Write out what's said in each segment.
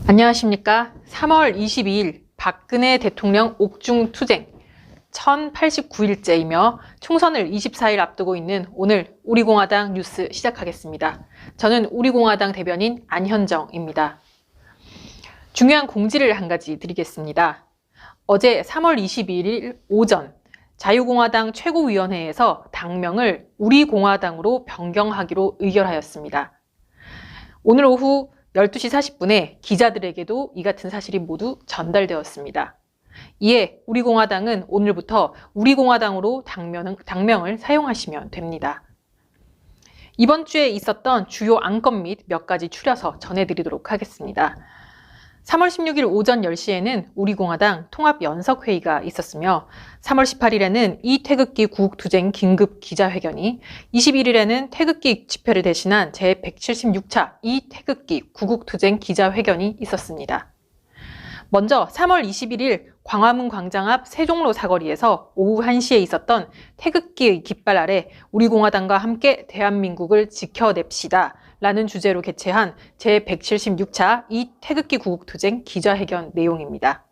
안녕하십니까. 3월 22일 박근혜 대통령 옥중투쟁 1089일째이며 총선을 24일 앞두고 있는 오늘 우리공화당 뉴스 시작하겠습니다. 저는 우리공화당 대변인 안현정입니다. 중요한 공지를 한 가지 드리겠습니다. 어제 3월 22일 오전 자유공화당 최고위원회에서 당명을 우리공화당으로 변경하기로 의결하였습니다. 오늘 오후 12시 40분에 기자들에게도 이 같은 사실이 모두 전달되었습니다. 이에 우리공화당은 오늘부터 우리공화당으로 당명을 사용하시면 됩니다. 이번 주에 있었던 주요 안건 및 몇 가지 추려서 전해드리도록 하겠습니다. 3월 16일 오전 10시에는 우리공화당 통합연석회의가 있었으며 3월 18일에는 이 태극기 구국투쟁 긴급 기자회견이, 21일에는 태극기 집회를 대신한 제176차 이 태극기 구국투쟁 기자회견이 있었습니다. 먼저 3월 21일 광화문 광장 앞 세종로 사거리에서 오후 1시에 있었던 태극기의 깃발 아래 우리공화당과 함께 대한민국을 지켜냅시다 라는 주제로 개최한 제176차 이 태극기 구국투쟁 기자회견 내용입니다.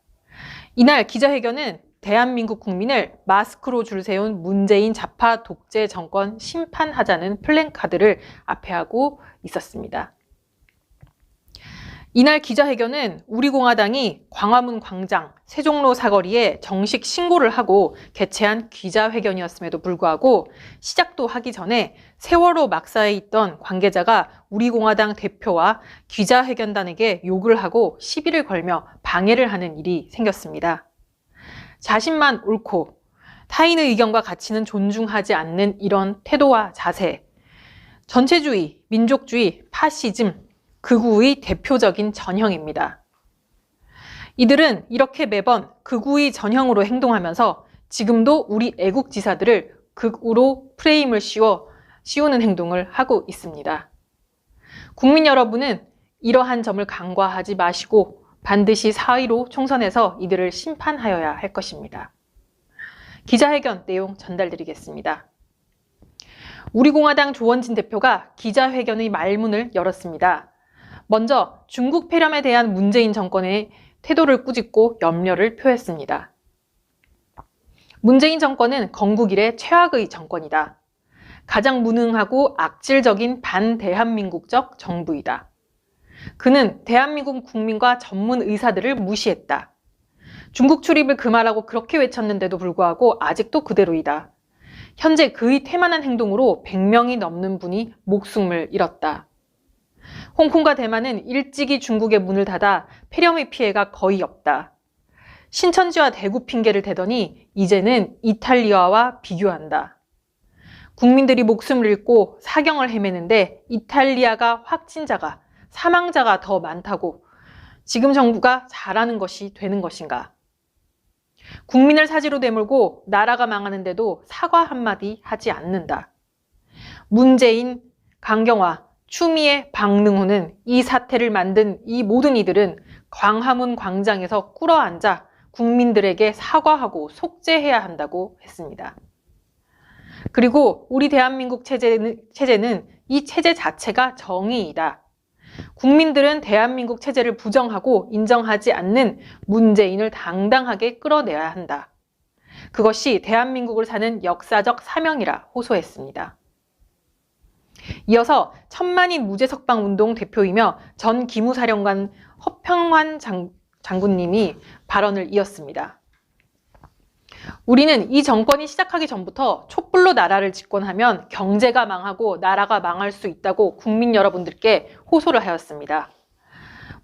이날 기자회견은 대한민국 국민을 마스크로 줄 세운 문재인 좌파 독재 정권 심판하자는 플랜카드를 앞에 하고 있었습니다. 이날 기자회견은 우리공화당이 광화문 광장, 세종로 사거리에 정식 신고를 하고 개최한 기자회견이었음에도 불구하고 시작도 하기 전에 세월호 막사에 있던 관계자가 우리공화당 대표와 기자회견단에게 욕을 하고 시비를 걸며 방해를 하는 일이 생겼습니다. 자신만 옳고 타인의 의견과 가치는 존중하지 않는 이런 태도와 자세, 전체주의, 민족주의, 파시즘, 극우의 대표적인 전형입니다. 이들은 이렇게 매번 극우의 전형으로 행동하면서 지금도 우리 애국지사들을 극우로 프레임을 씌우는 행동을 하고 있습니다. 국민 여러분은 이러한 점을 간과하지 마시고 반드시 사의로 총선에서 이들을 심판하여야 할 것입니다. 기자회견 내용 전달드리겠습니다. 우리공화당 조원진 대표가 기자회견의 말문을 열었습니다. 먼저 중국 폐렴에 대한 문재인 정권의 태도를 꾸짖고 염려를 표했습니다. 문재인 정권은 건국 이래 최악의 정권이다. 가장 무능하고 악질적인 반대한민국적 정부이다. 그는 대한민국 국민과 전문 의사들을 무시했다. 중국 출입을 금하라고 그렇게 외쳤는데도 불구하고 아직도 그대로이다. 현재 그의 태만한 행동으로 100명이 넘는 분이 목숨을 잃었다. 홍콩과 대만은 일찍이 중국의 문을 닫아 폐렴의 피해가 거의 없다. 신천지와 대구 핑계를 대더니 이제는 이탈리아와 비교한다. 국민들이 목숨을 잃고 사경을 헤매는데 이탈리아가 확진자가, 사망자가 더 많다고 지금 정부가 잘하는 것이 되는 것인가? 국민을 사지로 내몰고 나라가 망하는데도 사과 한마디 하지 않는다. 문재인, 강경화, 추미애, 박능호는 이 사태를 만든 이 모든 이들은 광화문 광장에서 꿇어앉아 국민들에게 사과하고 속죄해야 한다고 했습니다. 그리고 우리 대한민국 체제는 이 체제 자체가 정의이다. 국민들은 대한민국 체제를 부정하고 인정하지 않는 문재인을 당당하게 끌어내야 한다. 그것이 대한민국을 사는 역사적 사명이라 호소했습니다. 이어서 천만인 무죄석방운동 대표이며 전 기무사령관 허평환 장군님이 발언을 이었습니다. 우리는 이 정권이 시작하기 전부터 촛불로 나라를 집권하면 경제가 망하고 나라가 망할 수 있다고 국민 여러분들께 호소를 하였습니다.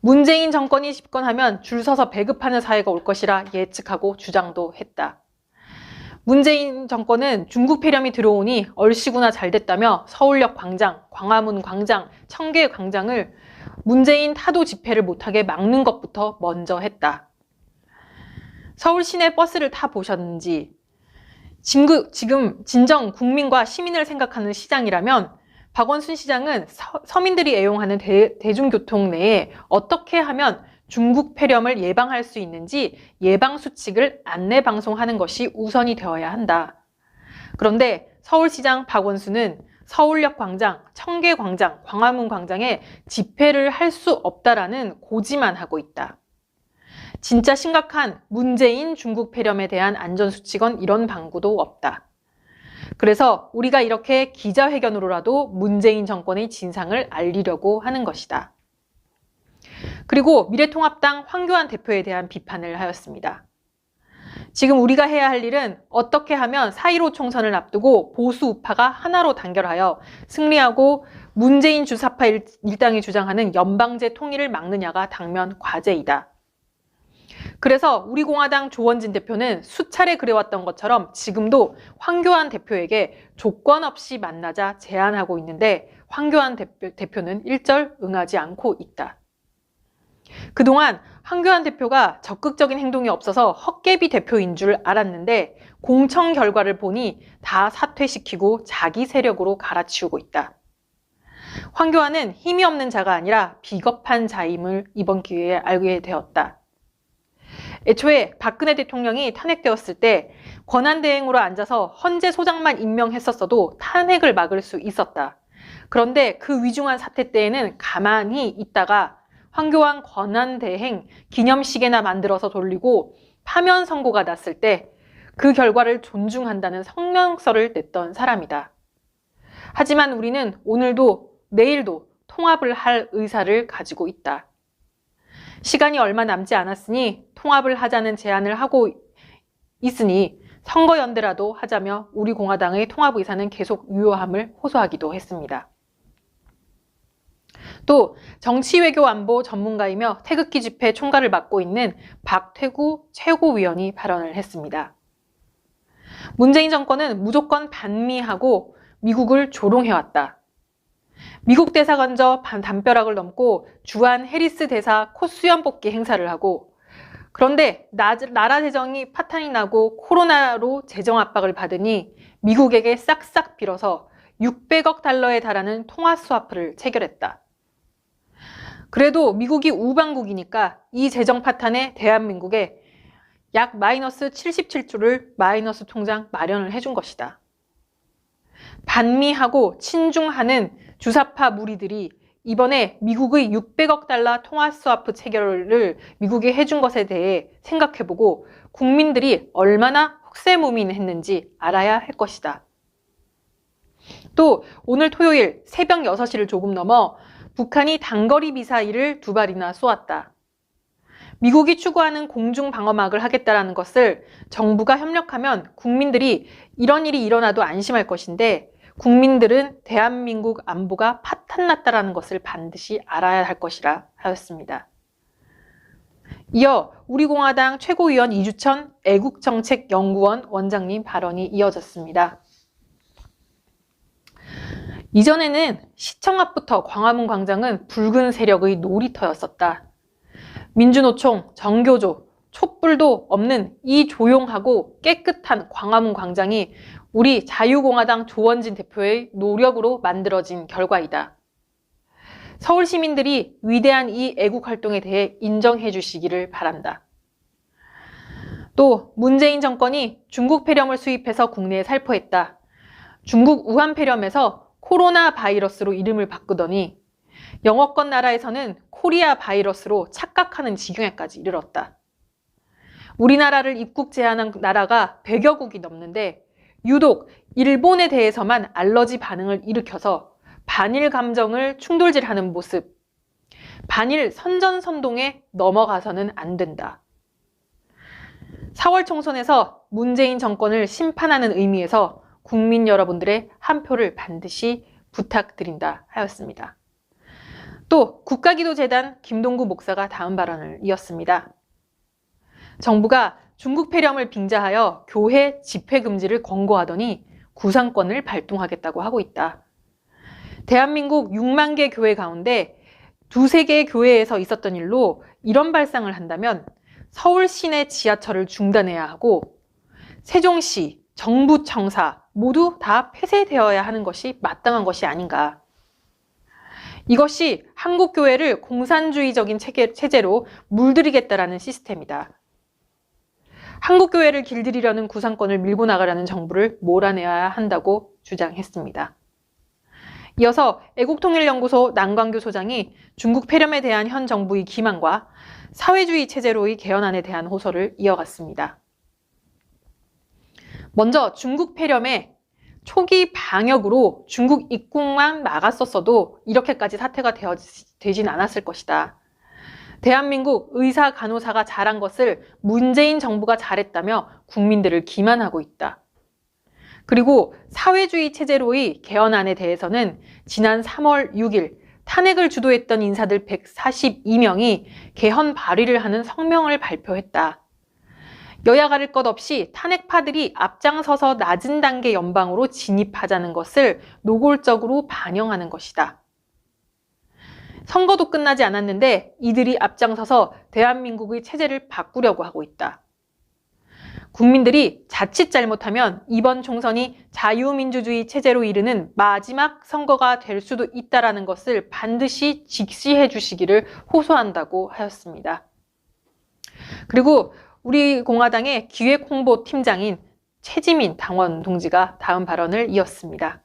문재인 정권이 집권하면 줄 서서 배급하는 사회가 올 것이라 예측하고 주장도 했다. 문재인 정권은 중국 폐렴이 들어오니 얼씨구나 잘 됐다며 서울역 광장, 광화문 광장, 청계 광장을 문재인 타도 집회를 못하게 막는 것부터 먼저 했다. 서울 시내 버스를 타 보셨는지 지금 진정 국민과 시민을 생각하는 시장이라면 박원순 시장은 서민들이 애용하는 대중교통 내에 어떻게 하면 중국 폐렴을 예방할 수 있는지 예방수칙을 안내방송하는 것이 우선이 되어야 한다. 그런데 서울시장 박원순은 서울역 광장, 청계광장, 광화문 광장에 집회를 할 수 없다라는 고지만 하고 있다. 진짜 심각한 문재인 중국 폐렴에 대한 안전수칙은 이런 방구도 없다. 그래서 우리가 이렇게 기자회견으로라도 문재인 정권의 진상을 알리려고 하는 것이다. 그리고 미래통합당 황교안 대표에 대한 비판을 하였습니다. 지금 우리가 해야 할 일은 어떻게 하면 4.15 총선을 앞두고 보수 우파가 하나로 단결하여 승리하고 문재인 주사파 일당이 주장하는 연방제 통일을 막느냐가 당면 과제이다. 그래서 우리공화당 조원진 대표는 수차례 그래왔던 것처럼 지금도 황교안 대표에게 조건 없이 만나자 제안하고 있는데 황교안 대표는 일절 응하지 않고 있다. 그동안 황교안 대표가 적극적인 행동이 없어서 헛개비 대표인 줄 알았는데 공청 결과를 보니 다 사퇴시키고 자기 세력으로 갈아치우고 있다. 황교안은 힘이 없는 자가 아니라 비겁한 자임을 이번 기회에 알게 되었다. 애초에 박근혜 대통령이 탄핵되었을 때 권한대행으로 앉아서 헌재 소장만 임명했었어도 탄핵을 막을 수 있었다. 그런데 그 위중한 사태 때에는 가만히 있다가 황교안 권한대행 기념식이나 만들어서 돌리고 파면 선고가 났을 때 그 결과를 존중한다는 성명서를 냈던 사람이다. 하지만 우리는 오늘도 내일도 통합을 할 의사를 가지고 있다. 시간이 얼마 남지 않았으니 통합을 하자는 제안을 하고 있으니 선거연대라도 하자며 우리 공화당의 통합 의사는 계속 유효함을 호소하기도 했습니다. 또 정치외교안보 전문가이며 태극기 집회 총괄을 맡고 있는 박태구 최고위원이 발언을 했습니다. 문재인 정권은 무조건 반미하고 미국을 조롱해왔다. 미국 대사관저 담벼락을 넘고 주한 해리스 대사 코수염 뽑기 행사를 하고 그런데 나라 재정이 파탄이 나고 코로나로 재정 압박을 받으니 미국에게 싹싹 빌어서 600억 달러에 달하는 통화 스와프를 체결했다. 그래도 미국이 우방국이니까 이 재정 파탄에 대한민국에 약 마이너스 77조를 마이너스 통장 마련을 해준 것이다. 반미하고 친중하는 주사파 무리들이 이번에 미국의 600억 달러 통화 스와프 체결을 미국이 해준 것에 대해 생각해보고 국민들이 얼마나 흑세무민했는지 알아야 할 것이다. 또 오늘 토요일 새벽 6시를 조금 넘어 북한이 단거리 미사일을 2발이나 쏘았다. 미국이 추구하는 공중방어막을 하겠다라는 것을 정부가 협력하면 국민들이 이런 일이 일어나도 안심할 것인데 국민들은 대한민국 안보가 파탄났다라는 것을 반드시 알아야 할 것이라 하였습니다. 이어 우리공화당 최고위원 이주천 애국정책연구원 원장님 발언이 이어졌습니다. 이전에는 시청 앞부터 광화문 광장은 붉은 세력의 놀이터였었다. 민주노총, 정교조, 촛불도 없는 이 조용하고 깨끗한 광화문 광장이 우리 자유공화당 조원진 대표의 노력으로 만들어진 결과이다. 서울 시민들이 위대한 이 애국활동에 대해 인정해 주시기를 바란다. 또 문재인 정권이 중국 폐렴을 수입해서 국내에 살포했다. 중국 우한 폐렴에서 코로나 바이러스로 이름을 바꾸더니 영어권 나라에서는 코리아 바이러스로 착각하는 지경에까지 이르렀다. 우리나라를 입국 제한한 나라가 100여 국이 넘는데 유독 일본에 대해서만 알러지 반응을 일으켜서 반일 감정을 충돌질하는 모습, 반일 선전선동에 넘어가서는 안 된다. 4월 총선에서 문재인 정권을 심판하는 의미에서 국민 여러분들의 한 표를 반드시 부탁드린다 하였습니다. 또 국가기도재단 김동구 목사가 다음 발언을 이었습니다. 정부가 중국 폐렴을 빙자하여 교회 집회 금지를 권고하더니 구상권을 발동하겠다고 하고 있다. 대한민국 6만 개 교회 가운데 2~3개의 교회에서 있었던 일로 이런 발상을 한다면 서울 시내 지하철을 중단해야 하고 세종시, 정부청사 모두 다 폐쇄되어야 하는 것이 마땅한 것이 아닌가. 이것이 한국교회를 공산주의적인 체제로 물들이겠다라는 시스템이다. 한국교회를 길들이려는 구상권을 밀고 나가려는 정부를 몰아내야 한다고 주장했습니다. 이어서 애국통일연구소 남광규 소장이 중국 폐렴에 대한 현 정부의 기만과 사회주의 체제로의 개헌안에 대한 호소를 이어갔습니다. 먼저 중국 폐렴에 초기 방역으로 중국 입국만 막았었어도 이렇게까지 사태가 되진 않았을 것이다. 대한민국 의사 간호사가 잘한 것을 문재인 정부가 잘했다며 국민들을 기만하고 있다. 그리고 사회주의 체제로의 개헌안에 대해서는 지난 3월 6일 탄핵을 주도했던 인사들 142명이 개헌 발의를 하는 성명을 발표했다. 여야 가릴 것 없이 탄핵파들이 앞장서서 낮은 단계 연방으로 진입하자는 것을 노골적으로 반영하는 것이다. 선거도 끝나지 않았는데 이들이 앞장서서 대한민국의 체제를 바꾸려고 하고 있다. 국민들이 자칫 잘못하면 이번 총선이 자유민주주의 체제로 이르는 마지막 선거가 될 수도 있다는 것을 반드시 직시해 주시기를 호소한다고 하였습니다. 그리고 우리 공화당의 기획홍보팀장인 최지민 당원 동지가 다음 발언을 이었습니다.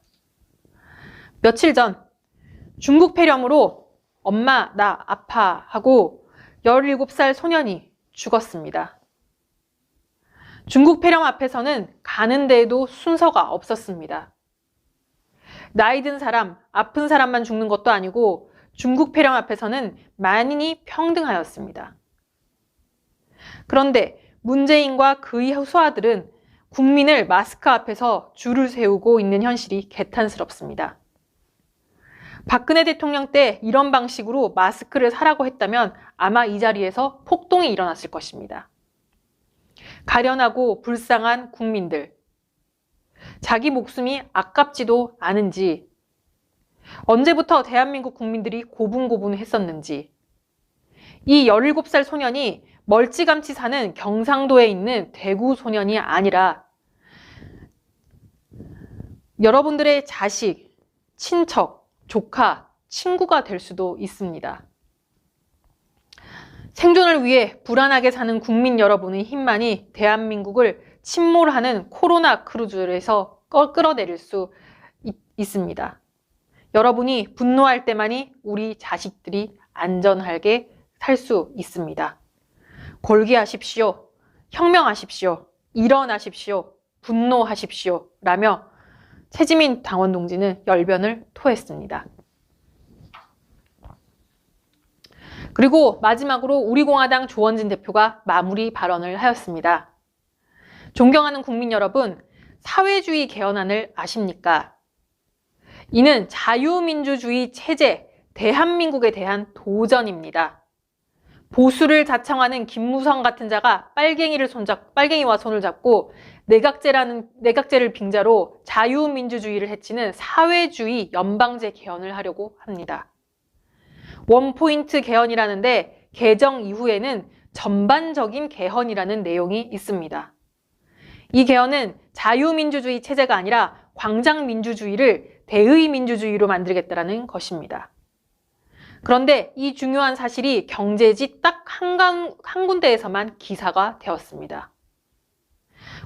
며칠 전 중국 폐렴으로 엄마 나 아파 하고 17살 소년이 죽었습니다. 중국 폐렴 앞에서는 가는 데에도 순서가 없었습니다. 나이 든 사람, 아픈 사람만 죽는 것도 아니고 중국 폐렴 앞에서는 만인이 평등하였습니다. 그런데 문재인과 그의 후수아들은 국민을 마스크 앞에서 줄을 세우고 있는 현실이 개탄스럽습니다. 박근혜 대통령 때 이런 방식으로 마스크를 사라고 했다면 아마 이 자리에서 폭동이 일어났을 것입니다. 가련하고 불쌍한 국민들, 자기 목숨이 아깝지도 않은지, 언제부터 대한민국 국민들이 고분고분했었는지, 이 17살 소년이 멀찌감치 사는 경상도에 있는 대구 소년이 아니라 여러분들의 자식, 친척, 조카, 친구가 될 수도 있습니다. 생존을 위해 불안하게 사는 국민 여러분의 힘만이 대한민국을 침몰하는 코로나 크루즈에서 끌어내릴 수 있습니다. 여러분이 분노할 때만이 우리 자식들이 안전하게 살 수 있습니다. 골기하십시오. 혁명하십시오. 일어나십시오. 분노하십시오. 라며 최지민 당원 동지는 열변을 토했습니다. 그리고 마지막으로 우리공화당 조원진 대표가 마무리 발언을 하였습니다. 존경하는 국민 여러분, 사회주의 개헌안을 아십니까? 이는 자유민주주의 체제, 대한민국에 대한 도전입니다. 보수를 자청하는 김무성 같은 자가 빨갱이와 손을 잡고 내각제를 빙자로 자유민주주의를 해치는 사회주의 연방제 개헌을 하려고 합니다. 원포인트 개헌이라는데 개정 이후에는 전반적인 개헌이라는 내용이 있습니다. 이 개헌은 자유민주주의 체제가 아니라 광장민주주의를 대의민주주의로 만들겠다는 것입니다. 그런데 이 중요한 사실이 경제지 딱 한 군데에서만 기사가 되었습니다.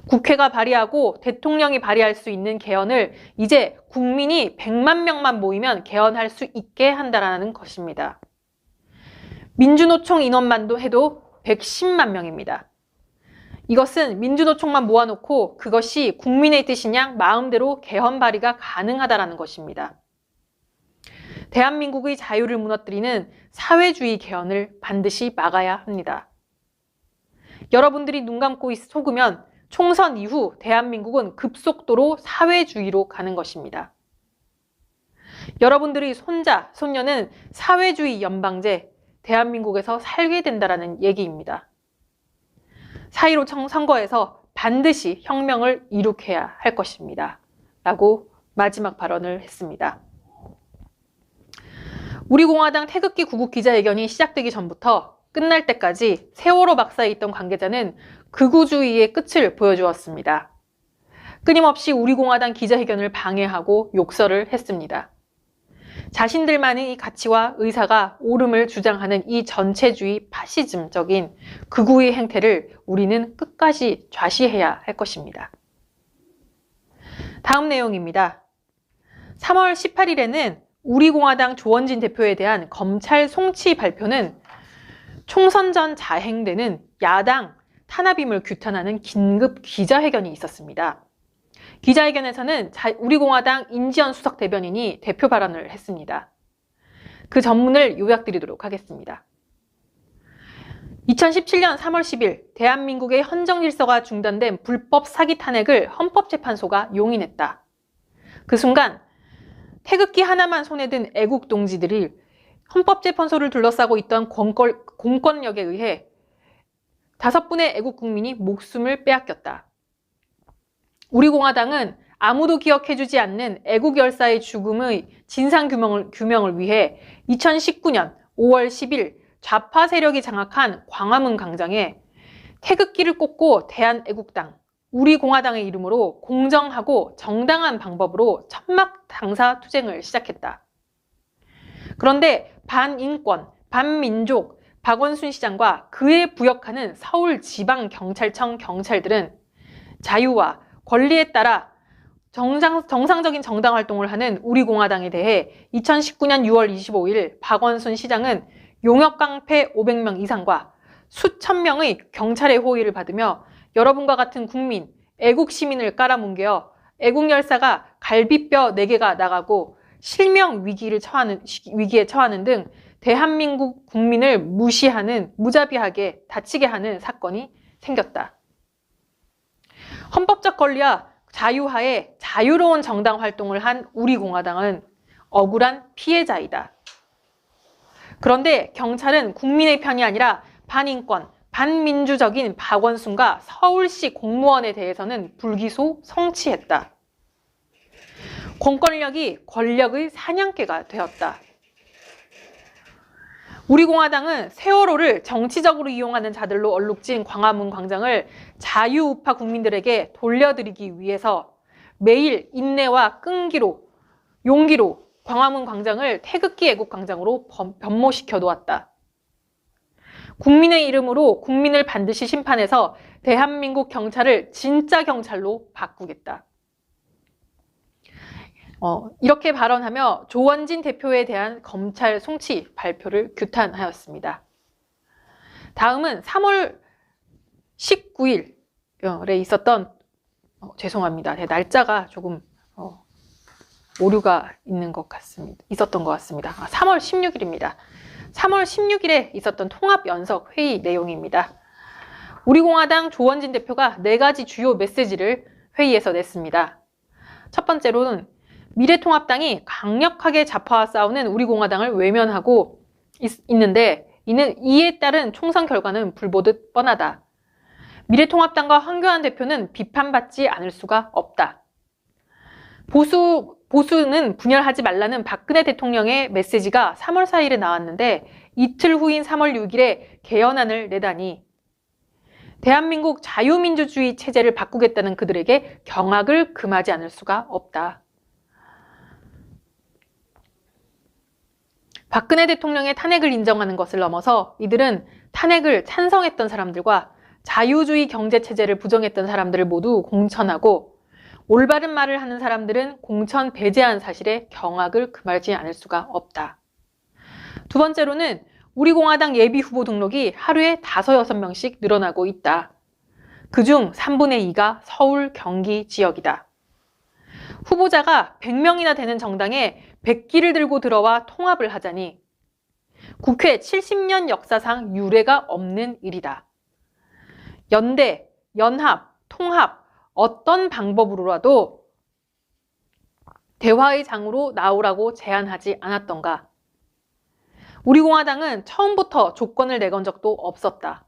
국회가 발의하고 대통령이 발의할 수 있는 개헌을 이제 국민이 100만 명만 모이면 개헌할 수 있게 한다는 것입니다. 민주노총 인원만도 해도 110만 명입니다. 이것은 민주노총만 모아놓고 그것이 국민의 뜻이냐 마음대로 개헌 발의가 가능하다는 것입니다. 대한민국의 자유를 무너뜨리는 사회주의 개헌을 반드시 막아야 합니다. 여러분들이 눈 감고 속으면 총선 이후 대한민국은 급속도로 사회주의로 가는 것입니다. 여러분들의 손자, 손녀는 사회주의 연방제, 대한민국에서 살게 된다는 얘기입니다. 4.15 선거에서 반드시 혁명을 이룩해야 할 것입니다. 라고 마지막 발언을 했습니다. 우리공화당 태극기 구국 기자회견이 시작되기 전부터 끝날 때까지 세월호 박사에 있던 관계자는 극우주의의 끝을 보여주었습니다. 끊임없이 우리공화당 기자회견을 방해하고 욕설을 했습니다. 자신들만의 가치와 의사가 옳음을 주장하는 이 전체주의 파시즘적인 극우의 행태를 우리는 끝까지 좌시해야 할 것입니다. 다음 내용입니다. 3월 18일에는 우리공화당 조원진 대표에 대한 검찰 송치 발표는 총선 전 자행되는 야당 탄압임을 규탄하는 긴급 기자회견이 있었습니다. 기자회견에서는 우리공화당 인지연 수석 대변인이 대표 발언을 했습니다. 그 전문을 요약드리도록 하겠습니다. 2017년 3월 10일 대한민국의 헌정질서가 중단된 불법 사기 탄핵을 헌법재판소가 용인했다. 그 순간 태극기 하나만 손에 든 애국 동지들이 헌법재판소를 둘러싸고 있던 공권력에 의해 5분의 애국 국민이 목숨을 빼앗겼다. 우리공화당은 아무도 기억해주지 않는 애국 열사의 죽음의 진상규명을 위해 2019년 5월 10일 좌파 세력이 장악한 광화문 광장에 태극기를 꽂고 대한애국당, 우리공화당의 이름으로 공정하고 정당한 방법으로 천막 당사 투쟁을 시작했다. 그런데 반인권, 반민족, 박원순 시장과 그에 부역하는 서울지방경찰청 경찰들은 자유와 권리에 따라 정상적인 정당 활동을 하는 우리공화당에 대해 2019년 6월 25일 박원순 시장은 용역 깡패 500명 이상과 수천 명의 경찰의 호의를 받으며 여러분과 같은 국민, 애국 시민을 깔아뭉개어 애국 열사가 갈비뼈 4개가 나가고 실명 위기에 처하는 등 대한민국 국민을 무자비하게 다치게 하는 사건이 생겼다. 헌법적 권리와 자유하에 자유로운 정당 활동을 한 우리공화당은 억울한 피해자이다. 그런데 경찰은 국민의 편이 아니라 반인권, 반민주적인 박원순과 서울시 공무원에 대해서는 불기소 성취했다. 공권력이 권력의 사냥개가 되었다. 우리공화당은 세월호를 정치적으로 이용하는 자들로 얼룩진 광화문 광장을 자유우파 국민들에게 돌려드리기 위해서 매일 인내와 끈기로, 용기로 광화문 광장을 태극기 애국 광장으로 변모시켜 놓았다. 국민의 이름으로 국민을 반드시 심판해서 대한민국 경찰을 진짜 경찰로 바꾸겠다. 이렇게 발언하며 조원진 대표에 대한 검찰 송치 발표를 규탄하였습니다. 다음은 3월 19일에 있었던 죄송합니다. 날짜가 조금 오류가 있었던 것 같습니다. 3월 16일입니다. 3월 16일에 있었던 통합연석회의 내용입니다. 우리공화당 조원진 대표가 4가지 주요 메시지를 회의에서 냈습니다. 첫 번째로는 미래통합당이 강력하게 좌파와 싸우는 우리공화당을 외면하고 있는데 이에 따른 총선 결과는 불보듯 뻔하다. 미래통합당과 황교안 대표는 비판받지 않을 수가 없다. 보수는 분열하지 말라는 박근혜 대통령의 메시지가 3월 4일에 나왔는데 이틀 후인 3월 6일에 개헌안을 내다니 대한민국 자유민주주의 체제를 바꾸겠다는 그들에게 경악을 금하지 않을 수가 없다. 박근혜 대통령의 탄핵을 인정하는 것을 넘어서 이들은 탄핵을 찬성했던 사람들과 자유주의 경제체제를 부정했던 사람들을 모두 공천하고 올바른 말을 하는 사람들은 공천 배제한 사실에 경악을 금하지 않을 수가 없다. 두 번째로는 우리공화당 예비후보 등록이 하루에 5, 6명씩 늘어나고 있다. 그중 3분의 2가 서울, 경기 지역이다. 후보자가 100명이나 되는 정당에 100기를 들고 들어와 통합을 하자니 국회 70년 역사상 유례가 없는 일이다. 연대, 연합, 통합 어떤 방법으로라도 대화의 장으로 나오라고 제안하지 않았던가. 우리공화당은 처음부터 조건을 내건 적도 없었다.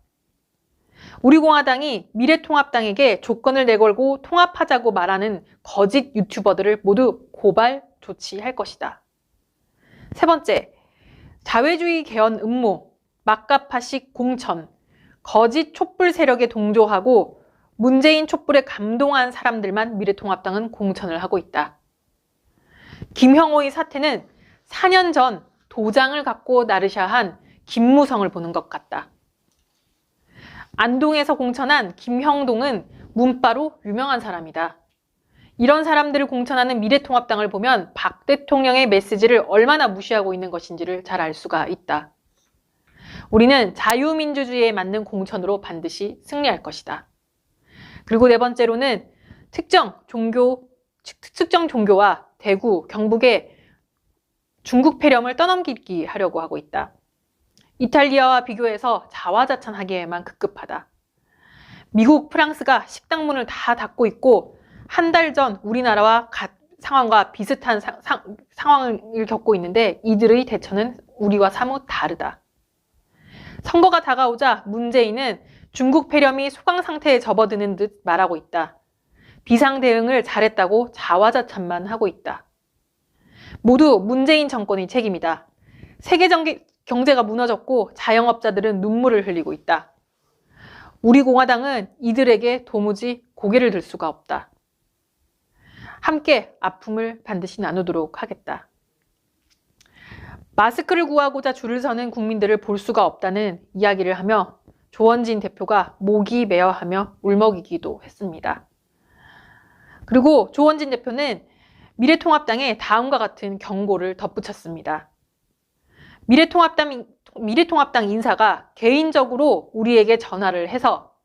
우리공화당이 미래통합당에게 조건을 내걸고 통합하자고 말하는 거짓 유튜버들을 모두 고발 조치할 것이다. 세 번째, 자회주의 개헌 음모, 막가파식 공천, 거짓 촛불 세력에 동조하고 문재인 촛불에 감동한 사람들만 미래통합당은 공천을 하고 있다. 김형호의 사태는 4년 전 도장을 갖고 나르샤한 김무성을 보는 것 같다. 안동에서 공천한 김형동은 문바로 유명한 사람이다. 이런 사람들을 공천하는 미래통합당을 보면 박 대통령의 메시지를 얼마나 무시하고 있는 것인지를 잘 알 수가 있다. 우리는 자유민주주의에 맞는 공천으로 반드시 승리할 것이다. 그리고 네 번째로는 특정 종교와 대구, 경북의 중국 폐렴을 떠넘기기 하려고 하고 있다. 이탈리아와 비교해서 자화자찬하기에만 급급하다. 미국, 프랑스가 식당 문을 다 닫고 있고 한 달 전 우리나라와 상황과 비슷한 상황을 겪고 있는데 이들의 대처는 우리와 사뭇 다르다. 선거가 다가오자 문재인은 중국 폐렴이 소강 상태에 접어드는 듯 말하고 있다. 비상 대응을 잘했다고 자화자찬만 하고 있다. 모두 문재인 정권의 책임이다. 세계 경제가 무너졌고 자영업자들은 눈물을 흘리고 있다. 우리 공화당은 이들에게 도무지 고개를 들 수가 없다. 함께 아픔을 반드시 나누도록 하겠다. 마스크를 구하고자 줄을 서는 국민들을 볼 수가 없다는 이야기를 하며 조원진 대표가 목이 메어하며 울먹이기도 했습니다. 그리고 조원진 대표는 미래통합당에 다음과 같은 경고를 덧붙였습니다. 미래통합당 인사가 개인적으로 우리에게 전화를 해서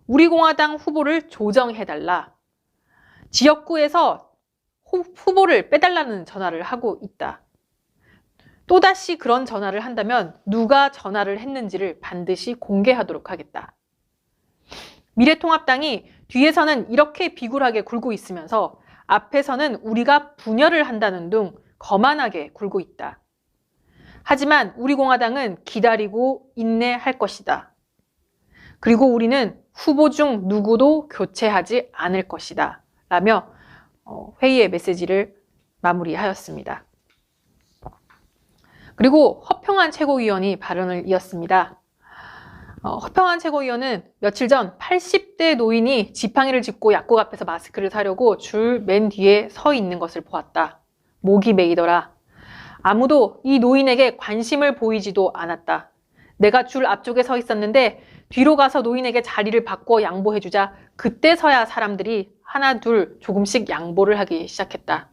우리공화당 후보를 조정해달라. 지역구에서 후보를 빼달라는 전화를 하고 있다. 또다시 그런 전화를 한다면 누가 전화를 했는지를 반드시 공개하도록 하겠다. 미래통합당이 뒤에서는 이렇게 비굴하게 굴고 있으면서 앞에서는 우리가 분열을 한다는 둥 거만하게 굴고 있다. 하지만 우리 공화당은 기다리고 인내할 것이다. 그리고 우리는 후보 중 누구도 교체하지 않을 것이다. 라며 회의의 메시지를 마무리하였습니다. 그리고 허평한 최고위원이 발언을 이었습니다. 허평한 최고위원은 며칠 전 80대 노인이 지팡이를 짚고 약국 앞에서 마스크를 사려고 줄 맨 뒤에 서 있는 것을 보았다. 목이 메이더라. 아무도 이 노인에게 관심을 보이지도 않았다. 내가 줄 앞쪽에 서 있었는데 뒤로 가서 노인에게 자리를 바꿔 양보해주자 그때서야 사람들이 하나 둘 조금씩 양보를 하기 시작했다.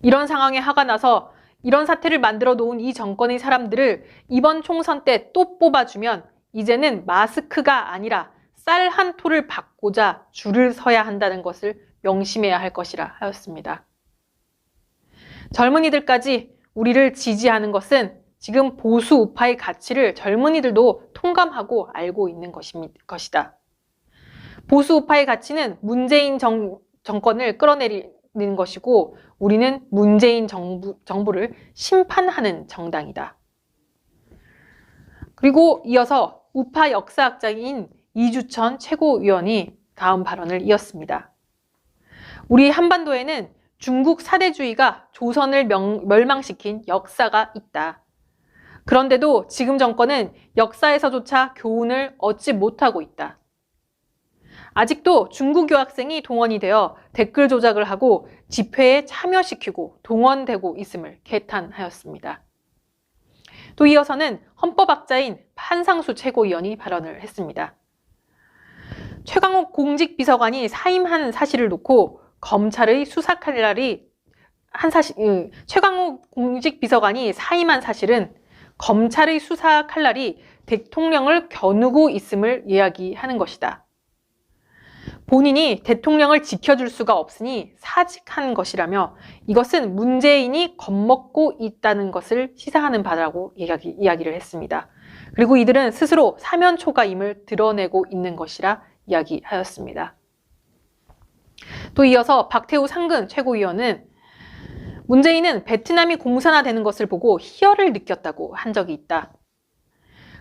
이런 상황에 화가 나서 이런 사태를 만들어 놓은 이 정권의 사람들을 이번 총선 때 또 뽑아주면 이제는 마스크가 아니라 쌀 한 토를 받고자 줄을 서야 한다는 것을 명심해야 할 것이라 하였습니다. 젊은이들까지 우리를 지지하는 것은 지금 보수 우파의 가치를 젊은이들도 통감하고 알고 있는 것이다. 보수 우파의 가치는 문재인 정권을 끌어내리는 것이고 우리는 문재인 정부를 심판하는 정당이다. 그리고 이어서 우파 역사학자인 이주천 최고위원이 다음 발언을 이었습니다. 우리 한반도에는 중국 사대주의가 조선을 멸망시킨 역사가 있다. 그런데도 지금 정권은 역사에서조차 교훈을 얻지 못하고 있다. 아직도 중국 유학생이 동원이 되어 댓글 조작을 하고 집회에 참여시키고 동원되고 있음을 개탄하였습니다. 또 이어서는 헌법학자인 판상수 최고위원이 발언을 했습니다. 최강욱 공직비서관이 사임한 사실을 놓고 검찰의 수사 칼날이 최강욱 공직비서관이 사임한 사실은 검찰의 수사 칼날이 대통령을 겨누고 있음을 이야기하는 것이다. 본인이 대통령을 지켜줄 수가 없으니 사직한 것이라며 이것은 문재인이 겁먹고 있다는 것을 시사하는 바라고 이야기를 했습니다. 그리고 이들은 스스로 사면초가임을 드러내고 있는 것이라 이야기하였습니다. 또 이어서 박태우 상근 최고위원은 문재인은 베트남이 공산화되는 것을 보고 희열을 느꼈다고 한 적이 있다.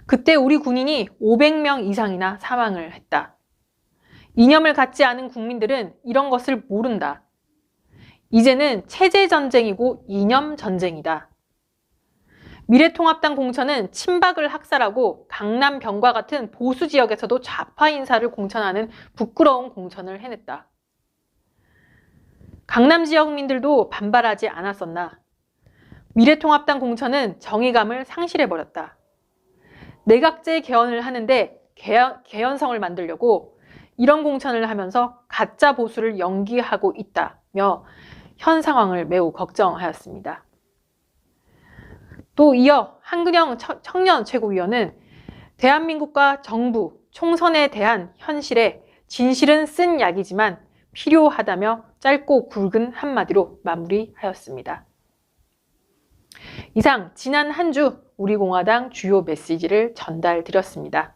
그때 우리 군인이 500명 이상이나 사망을 했다. 이념을 갖지 않은 국민들은 이런 것을 모른다. 이제는 체제전쟁이고 이념전쟁이다. 미래통합당 공천은 친박을 학살하고 강남 병과 같은 보수 지역에서도 좌파 인사를 공천하는 부끄러운 공천을 해냈다. 강남 지역민들도 반발하지 않았었나. 미래통합당 공천은 정의감을 상실해버렸다. 내각제 개헌을 하는데 개연성을 만들려고 이런 공천을 하면서 가짜 보수를 연기하고 있다며 현 상황을 매우 걱정하였습니다. 또 이어 한근영 청년 최고위원은 대한민국과 정부, 총선에 대한 현실에 진실은 쓴 약이지만 필요하다며 짧고 굵은 한마디로 마무리하였습니다. 이상 지난 한 주 우리공화당 주요 메시지를 전달드렸습니다.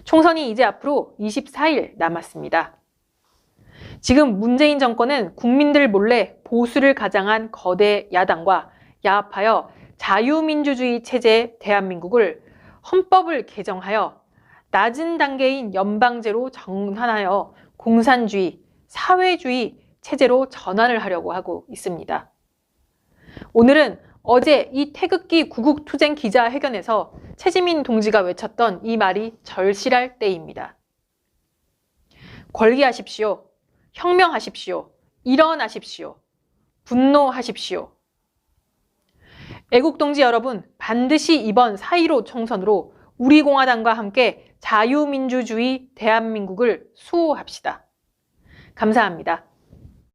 총선이 이제 앞으로 24일 남았습니다. 지금 문재인 정권은 국민들 몰래 보수를 가장한 거대 야당과 야합하여 자유민주주의 체제의 대한민국을 헌법을 개정하여 낮은 단계인 연방제로 전환하여 공산주의, 사회주의 체제로 전환을 하려고 하고 있습니다. 오늘은 어제 이 태극기 구국투쟁 기자회견에서 최지민 동지가 외쳤던 이 말이 절실할 때입니다. 권리하십시오. 혁명하십시오. 일어나십시오. 분노하십시오. 애국동지 여러분, 반드시 이번 4.15 총선으로 우리공화당과 함께 자유민주주의 대한민국을 수호합시다. 감사합니다.